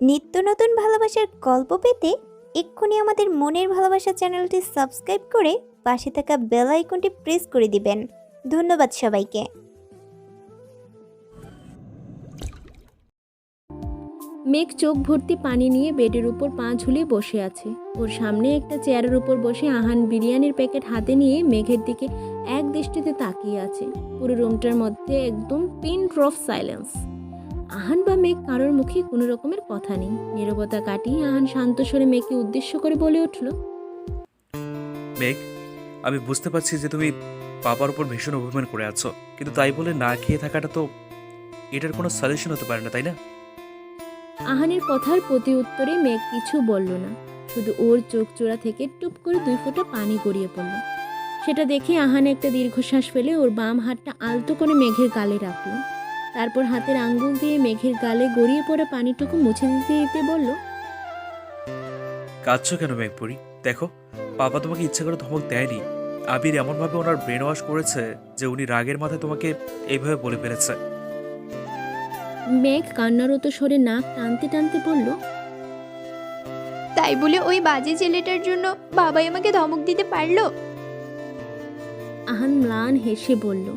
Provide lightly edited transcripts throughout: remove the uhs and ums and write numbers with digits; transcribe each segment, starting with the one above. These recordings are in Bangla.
নিত্য নতুন ভালোবাসার গল্প পেতে এক্ষুনি আমাদের মনের ভালোবাসা চ্যানেলটি সাবস্ক্রাইব করে পাশে থাকা বেল আইকনটি প্রেস করে দিবেন। ধন্যবাদ সবাইকে। মেঘ চোখ ভর্তি পানি নিয়ে বেডের উপর পা ঝুলিয়ে বসে আছে। ওর সামনে একটা চেয়ারের উপর বসে আহান বিরিয়ানির প্যাকেট হাতে নিয়ে মেঘের দিকে এক দৃষ্টিতে তাকিয়ে আছে। পুরো রুমটার মধ্যে একদম পিন ড্রপ সাইলেন্স। আহান বা মেঘ কারোর মুখে কোনো রকমের কথা নেই। নীরবতা কাটিয়ে আহান শান্ত স্বরে মেঘকে উদ্দেশ্য করে বলে উঠল, মেঘ, আমি বুঝতে পারছি যে তুমি বাবার উপর ভীষণ অভিমান করে আছো, কিন্তু তাই বলে না খেয়ে থাকাটা তো এটার কোনো সলিউশন হতে পারে না, তাই না? আহানের কথার প্রতি উত্তরে মেঘ কিছু বলল না, শুধু ওর চোখ চোরা থেকে টুপ করে 2 ফোঁটা পানি গড়িয়ে পড়ল। সেটা দেখে আহান একটা দীর্ঘশ্বাস ফেলে ওর বাম হাতটা আলতো করে মেঘের গালে রাখলো। তারপর হাতের আঙ্গুল দিয়ে মেঘের গালে গড়িয়ে পড়া পানিটুকু মুছে দিতে দিতে বলল, কাঁদছো কেন মেঘপুরি? দেখো, বাবা তোমাকে ইচ্ছা করে ধমক দেয়নি। আবির এমনভাবে ওনার ব্রেন ওয়াশ করেছে যে উনি রাগের মাথায় তোমাকে এইভাবে বলে ফেলেছে। মেঘ কান্নারত স্বরে নাক টানতে টানতে বলল, তাই বলে ওই বাজে ছেলেটার জন্য বাবাই আমাকে ধমক দিতে পারলো? আহান ম্লান হেসে বলল,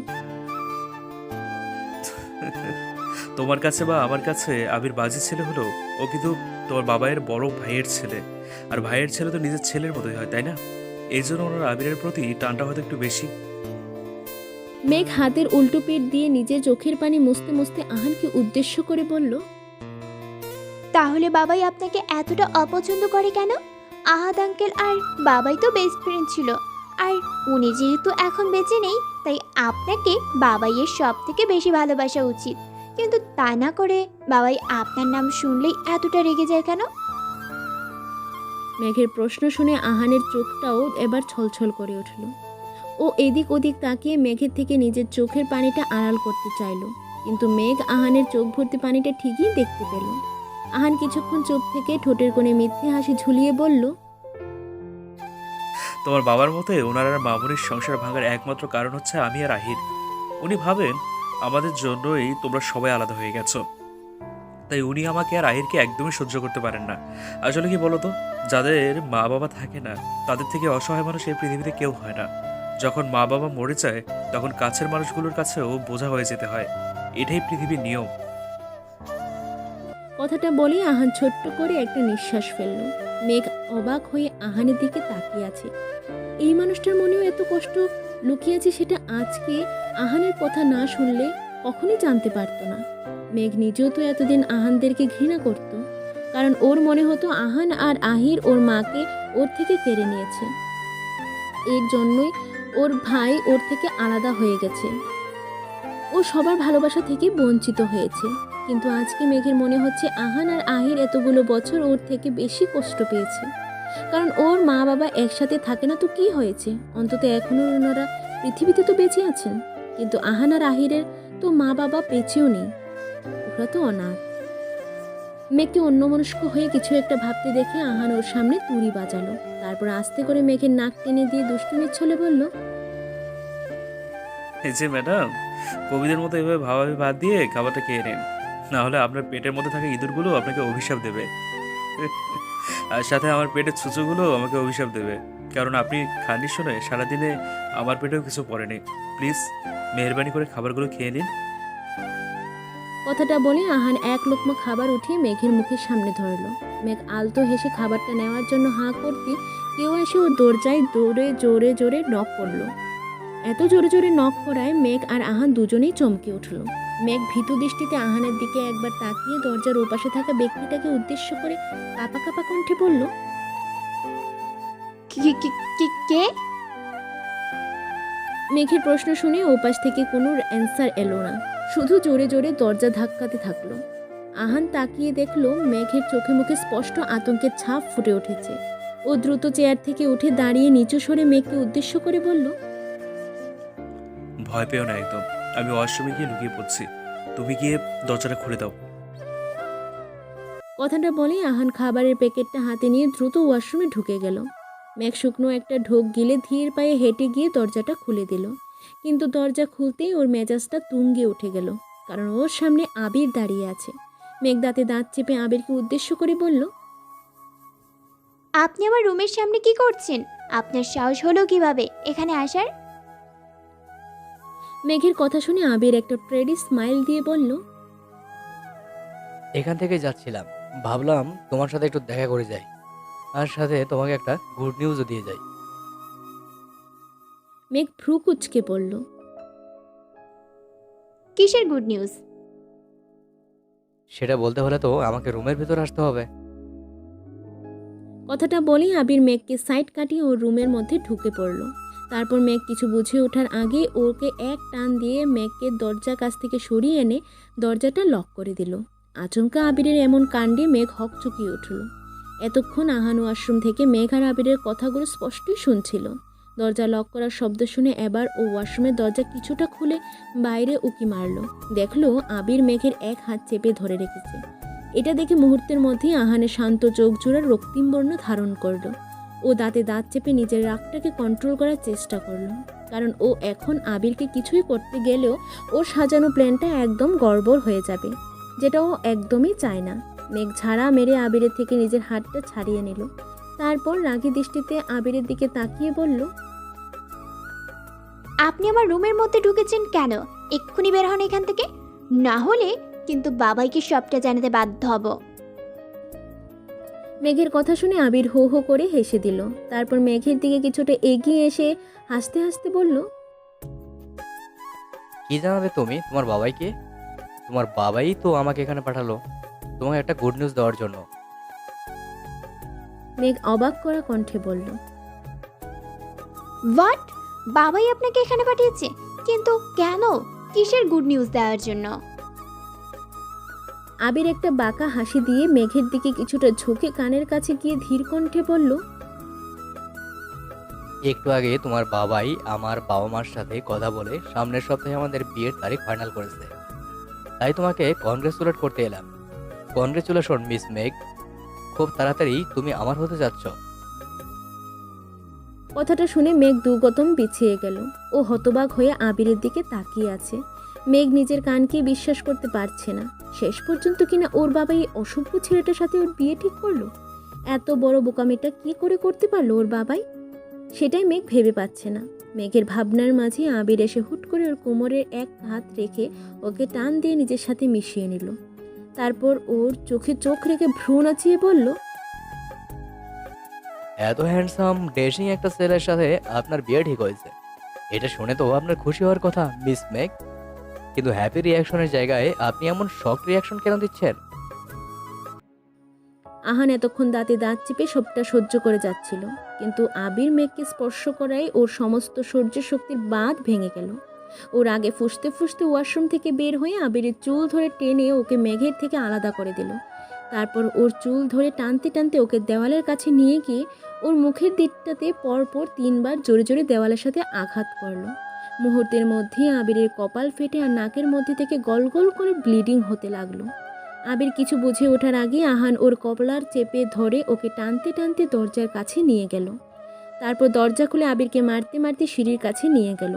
তোমার কাছে বা আমার কাছে আবির বাজে ছেলে হলো, ও কিন্তু তোমার বাবাইয়ের বড় ভাইয়ের ছেলে। আর ভাইয়ের ছেলে তো নিজের ছেলের মতোই হয়, তাই না? এই জন্য ওনার আবিরের প্রতি টানটা হয়তো একটু বেশি। মেঘ হাতের উল্টো পিঠ দিয়ে নিজের চোখের পানি মুছতে মুছতে আহানকে উদ্দেশ্য করে বলল, তাহলে বাবাই আপনাকে এতটা অপছন্দ করে কেন? আহাদ আঙ্কেল আর বাবাই তো বেস্ট ফ্রেন্ড ছিল, আর উনি যেহেতু এখন বেঁচে নেই তাই আপনাকে বাবাইয়ের সব থেকে বেশি ভালোবাসা উচিত। কিন্তু তা না করে বাবাই আপনার নাম শুনলেই এতটা রেগে যায় কেন? মেঘের প্রশ্ন শুনে আহানের চোখটাও এবার ছলছল করে উঠল। ও এদিক ওদিক তাকিয়ে মেঘের থেকে নিজের চোখের পানিটা আড়াল করতে চাইল, কিন্তু মেঘ আহানের চোখ ভর্তি পানিটা ঠিকই দেখতে পেল। আহান কিছুক্ষণ চুপ থেকে ঠোঁটের কোণে মিথ্যে হাসি ঝুলিয়ে বলল, তোমার বাবার মতে ওনার আর মামুনির সংসার ভাঙার একমাত্র কারণ হচ্ছে আমি আর আহির। উনি ভাবেন আমাদের জন্যই তোমরা সবাই আলাদা হয়ে গেছো, তাই উনি আমাকে আর আহিরকে একদমই সহ্য করতে পারেন না। আসলে কি বলতো, যাদের মা বাবা থাকে না তাদের থেকে অসহায় মানুষ এই পৃথিবীতে কেউ হয় না। যখন মা বাবা মরে যায় তখন কাছের মানুষগুলোর কাছেও বোঝা হয়ে যেতে হয়। এটাই পৃথিবীর নিয়ম। কথাটা বলেই আহান ছোট্ট করে একটা নিঃশ্বাস ফেলল। মেঘ অবাক হয়ে আহানের দিকে তাকিয়ে আছে। এই মানুষটার মনেও এত কষ্ট লুকিয়ে আছে, সেটা আজকে আহানের কথা না শুনলে কখনই জানতে পারতো না। মেঘ নিজেও তো এতদিন আহানদেরকে ঘৃণা করত, কারণ ওর মনে হতো আহান আর আহির ওর মাকে ওর থেকে কেড়ে নিয়েছে। এর জন্যই ওর ভাই ওর থেকে আলাদা হয়ে গেছে, ও সবার ভালোবাসা থেকে বঞ্চিত হয়েছে। কিন্তু আজকে মেঘের মনে হচ্ছে আহান আর আহির এতগুলো বছর ওর থেকে বেশি কষ্ট পেয়েছে, কারণ ওর মা বাবা একসাথে থাকে না তো কি হয়েছে, অন্তত এখনও ওনারা পৃথিবীতে তো বেঁচে আছেন। কিন্তু আহান আর আহিরের তো মা বাবা বেঁচেও নেই, ওরা তো অনাথ। মেঘকে অন্যমনস্ক হয়ে কিছু একটা ভাবতে দেখে আহান ওর সামনে তুড়ি বাজালো। তারপর আস্তে করে মেঘের নাক টেনে দিয়ে দুষ্টুমির ছলে বলল, এই যে ম্যাডাম, কবিদের মতো এভাবে ভাবাভাবি বাদ দিয়ে খাবারটা খেয়ে নিন, না হলে আপনার পেটের মধ্যে থাকা ইঁদুরগুলো আপনাকে অভিশাপ দেবে। আর সাথে আমার পেটের ছুঁচোগুলো আমাকে অভিশাপ দেবে, কারণ আপনি খাননি শুনে সারাদিনে আমার পেটেও কিছু পড়েনি। প্লিজ মেহরবানি করে খাবারগুলো খেয়ে নিন। কথাটা বলে আহান এক লোকমা খাবার উঠিয়ে মেঘের মুখের সামনে ধরলো। মেঘ আলতো হেসে খাবারটা নেওয়ার জন্য হাঁ করতে কেউ এসে ওর দরজায় দৌড়ে জোরে জোরে নক করলো। এত জোরে জোরে নক করায় মেঘ আর আহান দুজনেই চমকে উঠল। মেঘ ভীতু দৃষ্টিতে আহানের দিকে একবার তাকিয়ে দরজার ওপাশে থাকা ব্যক্তিটাকে উদ্দেশ্য করে কাঁপা কাঁপা কণ্ঠে বলল, কে? মেঘের প্রশ্ন শুনে ওপাশ থেকে কোনো অ্যান্সার এলো না, শুধু জোরে জোরে দরজা ধাক্কাতে থাকলো। আহান তাকিয়ে দেখলো মেঘের চোখে মুখে স্পষ্ট আতঙ্কের ছাপ ফুটে উঠেছে। ও দ্রুত চেয়ার থেকে উঠে দাঁড়িয়ে নিচু স্বরে মেঘকে উদ্দেশ্য করে বলল, ভয় পেও না একদম, আমি ওয়াশরুমে গিয়ে লুকিয়ে পড়ছি, তুমি গিয়ে দরজাটা খুলে দাও। কথাটা বলেই আহান খাবারের প্যাকেটটা হাতে নিয়ে দ্রুত ওয়াশরুমে ঢুকে গেল। মেঘ শুকনো একটা ঢোক গিলে ধীর পায়ে হেঁটে গিয়ে দরজাটা খুলে দিল, কিন্তু দরজা খুলতেই ওর মেজাজটা তুঙ্গে উঠে গেল, কারণ ওর সামনে আবির দাঁড়িয়ে আছে। মেঘ দাঁতে দাঁত চেপে আবিরকে উদ্দেশ্য করে বলল, আপনি আমার রুমের সামনে কি করছেন? আপনার সাহস হলো কিভাবে এখানে আসার? মেঘের কথা শুনে আবির একটা প্রেডি স্মাইল দিয়ে বলল, এখান থেকে যাচ্ছিলাম, ভাবলাম তোমার সাথে একটু দেখা করে যাই, আর সাথে তোমাকে একটা গুড নিউজও দিয়ে যাই। মেঘ ভ্রু কুচকে বলল, কিসের গুড নিউজ? সেটা বলতে হলে তো আমাকে রুমের ভিতর আসতে হবে। কথাটা বলেই আবির মেঘকে সাইড কাটিয়ে ওর রুমের মধ্যে ঢুকে পড়ল। তারপর মেঘ কিছু বুঝে ওঠার আগে ওকে এক টান দিয়ে মেঘকে দরজার কাছ থেকে সরিয়ে এনে দরজাটা লক করে দিল। আচমকা আবিরের এমন কাণ্ডে মেঘ হকচকিয়ে উঠল। এতক্ষণ আহান ওয়াশরুম থেকে মেঘ আর আবিরের কথাগুলো স্পষ্টই শুনছিল। দরজা লক করার শব্দ শুনে এবার ও ওয়াশরুমের দরজা কিছুটা খুলে বাইরে উকি মারল। দেখলো আবির মেঘের এক হাত চেপে ধরে রেখেছে। এটা দেখে মুহূর্তের মধ্যেই আহানের শান্ত চোখ জোড়ার রক্তিম বর্ণ ধারণ করল। ও দাঁতে দাঁত চেপে নিজের রাগটাকে কন্ট্রোল করার চেষ্টা করলো, কারণ ও এখন আবিরকে কিছুই করতে গেলেও ওর সাজানো প্ল্যানটা একদম গড়বড় হয়ে যাবে, যেটা ও একদমই চায় না। মেঘ ঝাড়া মেরে আবিরের থেকে নিজের হাতটা ছাড়িয়ে নিল। তারপর রাগী দৃষ্টিতে আবিরের দিকে তাকিয়ে বলল, আপনি আমার রুমের মধ্যে ঢুকেছেন কেন? এক্ষুনি বের হন এখান থেকে, না হলে কিন্তু বাবাইকে সবটা জানাতে বাধ্য হব। মেঘের কথা শুনে আবির হো হো করে হেসে দিল। তারপর মেঘের দিকে কিছুটা এগিয়ে এসে হাসতে হাসতে বলল, কি জানাবে তুমি তোমার বাবাইকে? তোমার বাবাই তো আমাকে এখানে পাঠালো তোমাকে একটা গুড নিউজ দেওয়ার জন্য। মেঘ অবাক করা কণ্ঠে বলল, হোয়াট? বাবাই আপনাকে এখানে পাঠিয়েছে? কিন্তু কেন? কিসের গুড নিউজ দেওয়ার জন্য? আবির একটা বাঁকা হাসি দিয়ে মেঘের দিকে কিছুটা ঝুঁকে কানের কাছে গিয়ে ধীর কণ্ঠে বলল, একটু আগে তোমার বাবাই আমার বাবা মার সাথে কথা বলে সামনের সপ্তাহে আমাদের বিয়ের তারিখ ফাইনাল করেছে, তাই তোমাকে কনগ্রেচুলেট করতে এলাম। কনগ্রেচুলেশন মিস মেঘ, খুব তাড়াতাড়ি তুমি আমার হতে যাচ্ছ। কথাটা শুনে মেঘ দুগতম পিছিয়ে গেল। ও হতবাক হয়ে আবিরের দিকে তাকিয়ে আছে। মেঘ নিজের কানকে বিশ্বাস করতে পারছে না। শেষ পর্যন্ত কিনা ওর বাবা এই অসভ্য ছেলেটার সাথে ওর বিয়ে ঠিক করলো। এত বড় বোকামিটা কি করে করতে পারলো ওর বাবাই? সেটাই মেঘ ভেবে পাচ্ছে না। মেঘের ভাবনার মাঝে আবির এসে হুট করে ওর কোমরের এক হাত রেখে ওকে টান দিয়ে নিজের সাথে মিশিয়ে নিল। তারপর ওর চোখে চোখ রেখে ভ্রু নাচিয়ে বলল, এত হ্যান্ডসাম ডেশিং একটা ছেলের সাথে আপনার বিয়ে ঠিক হয়েছে, এটা শুনে তো আপনার খুশি হওয়ার কথা মিস মেঘ, কিন্তু হ্যাপি রিয়াকশনের জায়গায় আপনি এমন শক রিয়াকশন কেন দিচ্ছেন? আহান এতক্ষণ দাঁতে দাঁত চেপে সবটা সহ্য করে যাচ্ছিল, কিন্তু আবির মেঘকে স্পর্শ করায় ওর সমস্ত সহ্য শক্তির বাঁধ ভেঙে গেল। ওর আগে ফুঁসতে ফুঁসতে ওয়াশরুম থেকে বের হয়ে আবিরের চুল ধরে টেনে ওকে মেঘের থেকে আলাদা করে দিল। তারপর ওর চুল ধরে টানতে টানতে ওকে দেওয়ালের কাছে নিয়ে গিয়ে ওর মুখের দিকটাতে পরপর 3 বার জোরে জোরে দেওয়ালের সাথে আঘাত করলো। মুহূর্তের মধ্যেই আবিরের কপাল ফেটে আর নাকের মধ্যে থেকে গল গল করে ব্লিডিং হতে লাগলো। আবির কিছু বুঝে ওঠার আগে আহান ওর কপালার চেপে ধরে ওকে টানতে টানতে দরজার কাছে নিয়ে গেল। তারপর দরজা খুলে আবিরকে মারতে মারতে সিঁড়ির কাছে নিয়ে গেল।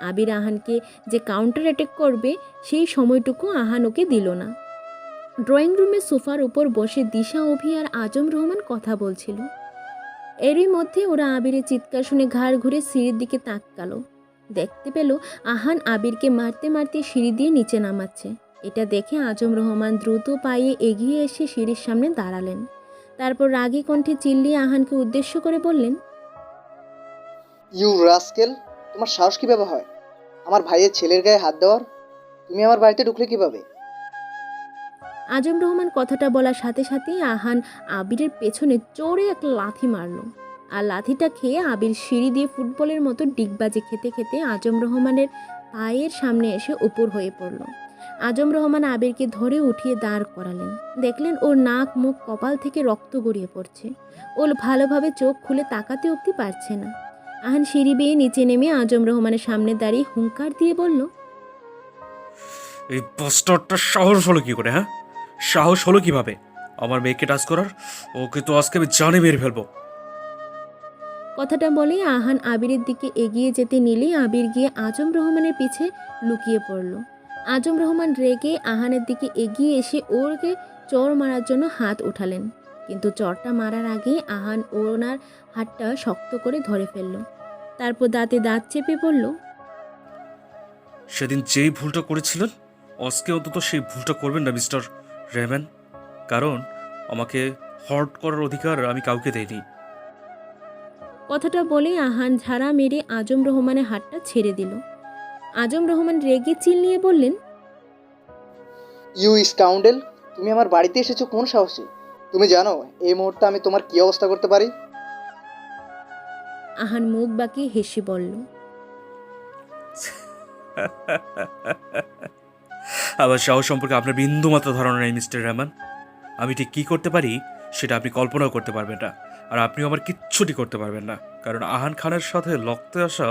আবির আহানকে যে কাউন্টার অ্যাটাক করবে সেই সময়টুকু আহান ওকে দিল না। ড্রয়িং রুমের সোফার উপর বসে দিশা, অভি আর আজম রহমান কথা বলছিল। এরই মধ্যে ওরা আবিরের চিৎকার শুনে ঘাড় ঘুরে সিঁড়ির দিকে তাকালো। দেখতে পেল আহান আবিরকে মারতে মারতে সিঁড়ি দিয়ে নিচে নামাচ্ছে। এটা দেখে আজম রহমান দ্রুত পায়ে এগিয়ে এসে সিঁড়ির সামনে দাঁড়ালেন। তারপর রাগী কণ্ঠে চিল্লিয়ে আহানকে উদ্দেশ্য করে বললেন, ইউ রাস্কেল, তোমার সাহস কিভাবে হয় আমার ভাইয়ের ছেলের গায়ে হাত দেওয়ার? তুমি আমার বাড়িতে ঢুকলে কিভাবে? আজম রহমান কথাটা বলার সাথে সাথেই আহান আবিরের পেছনে জোরে এক লাথি মারল। আর লাথিটা খেয়ে আবির সিঁড়ি দিয়ে ফুটবলের মতো ডিগবাজি খেতে খেতে আজম রহমানের পায়ের সামনে এসে উপর হয়ে পড়ল। আজম রহমান আবিরকে ধরে উঠিয়ে দাঁড় করালেন। দেখলেন ওর নাক, মুখ, কপাল থেকে রক্ত গড়িয়ে পড়ছে। ওর ভালোভাবে চোখ খুলে তাকাতে অবধি পারছে না। আহান সিঁড়ি বেয়ে নিচে নেমে আজম রহমানের সামনে দাঁড়িয়ে হুঙ্কার দিয়ে বলল, এই বাস্টারটার সাহস হলো কি করে? হ্যাঁ, সাহস হলো কিভাবে আমার মেয়েকে টাচ করার? ওকে তো আজকে আমি জানে মেরে ফেলবো। কথাটা বলে আহান আবিরের দিকে এগিয়ে যেতে নিলেই আবির গিয়ে আজম রহমানের পিছে লুকিয়ে পড়ল। আজম রহমান রেগে আহানের দিকে এগিয়ে এসে ওরকে চড় মারার জন্য হাত উঠালেন, কিন্তু চড়টা মারার আগেই আহান ওনার হাতটা শক্ত করে ধরে ফেলল। তারপর দাঁতে দাঁত চেপে বলল, সেদিন যেই ভুলটা করেছিলেন আজকে অন্তত সেই ভুলটা করবেন না মিস্টার রেহমান, কারণ আমাকে হর্ট করার অধিকার আমি কাউকে দেইনি। কথাটা বলে আহান ঝাড়া মেরে আজম রহমানের হাতটা ছেড়ে দিল। আজম রহমান রেগে চিল্লিয়ে বললেন, ইউ স্কাউন্ডেল, তুমি আমার বাড়িতে এসেছো কোন সাহসে? তুমি জানো এই মুহূর্তে আমি তোমার কী অবস্থা করতে পারি? আহান মুখ বাঁকিয়ে হেসে বলল, আমার সাহস সম্পর্কে আপনার বিন্দুমাত্র ধারণা নেই মিস্টার রহমান। আমি ঠিক কী করতে পারি সেটা আপনি কল্পনাও করতে পারবেন না, আর আপনিও আমার কিচ্ছুটি করতে পারবেন না, কারণ আহান খানের সাথে লড়তে আসা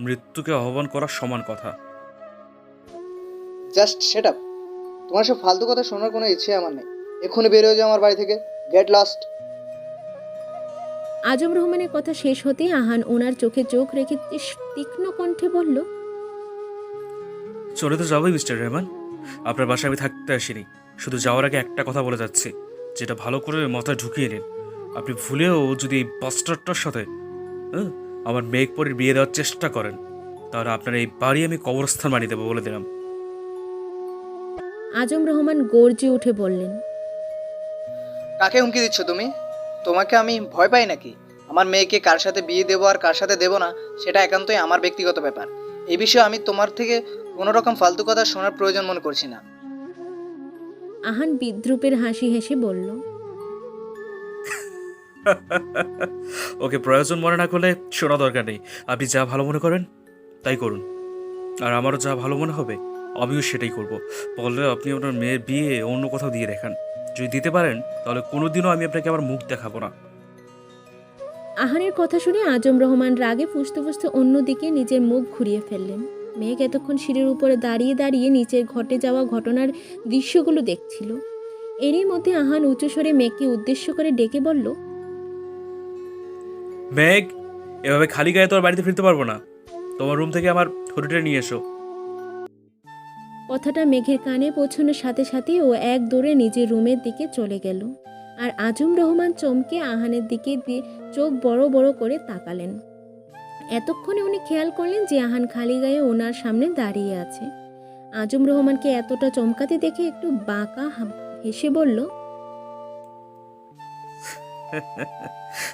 মৃত্যুকে আহ্বান করার সমান কথা। Just set up. তোমার সব ফালতু কথা শোনার কোনো ইচ্ছে আমার নেই। এক্ষুনি বের হয়ে যাও আমার বাড়ি থেকে। Get lost. আজম রহমানের কথা শেষ হতে আহান ওনার চোখে চোখ রেখে তীক্ষ্ণ কণ্ঠে বলল, চলে তো যাবোই মিস্টার রহমান, আপনার বাসায় আমি থাকতে আসিনি। শুধু যাওয়ার আগে একটা কথা বলে যাচ্ছি, যেটা ভালো করে মাথায় ঢুকিয়ে নিন। আপনি ভুলেও যদি এই বাস্টারটার সাথে আমার মেঘপরির বিয়ে দেওয়ার চেষ্টা করেন, তাহলে আপনার এই বাড়ি আমি কবরস্থান বানিয়ে দেবো বলে দিলাম। আজম রহমান গর্জে উঠে বললেন, কাকে হুমকি দিচ্ছ তুমি? তোমাকে আমি ভয় পাই নাকি? আমার মেয়েকে কার সাথে বিয়ে দেবো আর কার সাথে দেবো না সেটা একান্তই আমার ব্যক্তিগত ব্যাপার। এই বিষয়ে আমি তোমার থেকে কোনো রকম ফালতু কথা শোনার প্রয়োজন মনে করছি না। আহান বিদ্রুপের হাসি হেসে বলল, ওকে প্রয়োজন মনে না করলে শোনা দরকার নেই। আপনি যা ভালো মনে করেন তাই করুন, আর আমারও যা ভালো মনে হবে আমিও সেটাই করব। বললে আপনি আপনার মেয়ের বিয়ে অন্য কোথাও দিয়ে দেখান। যদি দিতে পারেন তাহলে কোনোদিনও আমি আপনাকে আমার মুখ দেখাবো না। আহানের কথা শুনে আজম রহমান রাগে ফুঁসতে ফুঁসতে অন্যদিকে নিজের মুখ ঘুরিয়ে ফেললেন। মেঘ এতক্ষণ সিঁড়ির উপরে দাঁড়িয়ে দাঁড়িয়ে নিচের ঘটে যাওয়া ঘটনার দৃশ্যগুলো দেখছিল। এরই মধ্যে আহান উঁচু স্বরে মেঘকে উদ্দেশ্য করে ডেকে বলল, মেঘ, এভাবে খালি গায়ে তো আর বাড়িতে ফিরতে পারবো না। তোমার রুম থেকে আমার হরিটা নিয়ে এসো। কথাটা মেঘের কানে পৌঁছানোর সাথে সাথে ও এক দৌড়ে নিজের রুমের দিকে চলে গেল। আর আজম রহমান চমকে আহানের দিকে চোখ বড় বড় করে তাকালেন। এতক্ষণে উনি খেয়াল করলেন যে আহান খালি গায়ে ওনার সামনে দাঁড়িয়ে আছে। আজম রহমানকে এতটা চমকাতে দেখে একটু বাঁকা হেসে বলল,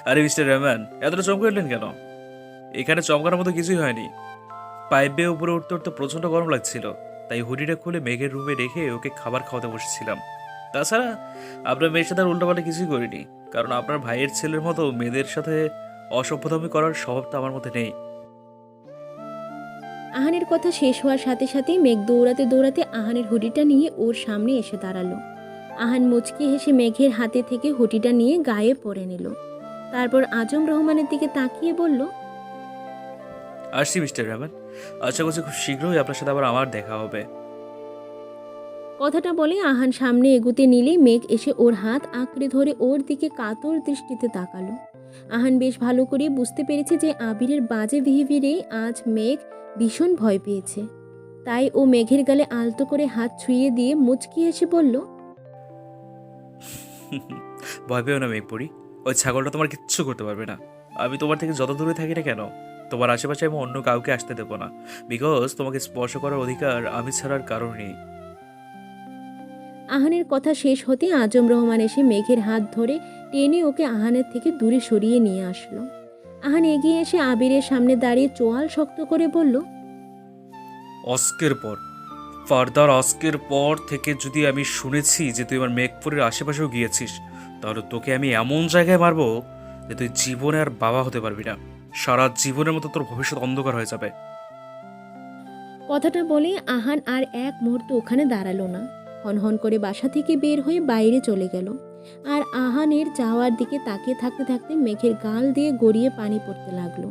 আরে মিস্টার রহমান, এতটা চমকে উঠলেন কেন? এখানে চমকানোর মতো কিছুই হয়নি। পাইপ বেয়ে উপরে উঠতে উঠতে প্রচণ্ড গরম লাগছিল, তাই হুডিটা খুলে মেঘের রুমে রেখে ওকে খাবার খাওয়াতে বসেছিলাম। তাছাড়া আপনার মেয়ের সাথে আর উল্টোপাল্টা কিছুই করিনি, কারণ আপনার ভাইয়ের ছেলের মতো মেয়েদের সাথে অসভ্যতামি করার স্বভাবটা আমার মধ্যে নেই। আহানের কথা শেষ হওয়ার সাথে সাথেই মেঘ দৌড়াতে দৌড়াতে আহানের হুডিটা নিয়ে ওর সামনে এসে দাঁড়ালো। আহান মুচকি হেসে মেঘের হাতে থেকে হুডিটা নিয়ে গায়ে পরে নিল। তারপর আজম রহমানের দিকে তাকিয়ে বলল, আসছি মিস্টার রহমান, আশা করছি খুব শীঘ্রই আপনার সাথে আবার আমার দেখা হবে। কথাটা বলে আহান সামনে এগুতে নিলেই মেঘ এসে ওর হাত আঁকড়ে ধরে ওর দিকে কাতর দৃষ্টিতে তাকালো। আহান বেশ ভালো করে বুঝতে পেরেছে যে আবিরের বাজে বিহেভিয়ারেই আজ মেঘ ভীষণ ভয় পেয়েছে। তাই ও মেঘের গালে আলতো করে হাত ছুঁয়ে দিয়ে মুচকি হেসে বলল, ভয় পেও না মেঘপরি, ওই ছাগলটা তোমার কিচ্ছু করতে পারবে না। আমি তোমার থেকে যত দূরে থাকি না কেন, তোমার আশেপাশে আমি অন্য কাউকে আসতে দেবো না, বিকজ তোমাকে স্পর্শ করার অধিকার আমি ছাড়ার কারণ নেই। আহানের কথা শেষ হতে আজম রহমান এসে মেঘের হাত ধরে টেনে ওকে আহানের থেকে দূরে সরিয়ে নিয়ে আসলো। আহান এগিয়ে এসে আবিরের সামনে দাঁড়িয়ে চোয়াল শক্ত করে বলল, আজকের পর থেকে যদি আমি শুনেছি যে তুই আমার মেঘপুরের আশেপাশেও গিয়েছিস, তাহলে তোকে আমি এমন জায়গায় মারবো যে তুই জীবনে আর বাবা হতে পারবি না। সারা জীবনের মতো তোর ভবিষ্যৎ অন্ধকার হয়ে যাবে। কথাটা বলে আহান আর এক মুহূর্ত ওখানে দাঁড়ালো না। হনহন করে বাসা থেকে বের হয়ে বাইরে চলে গেল। আর আহানের যাওয়ার দিকে তাকিয়ে থাকতে থাকতে মেঘের গাল দিয়ে গড়িয়ে পানি পড়তে লাগলো।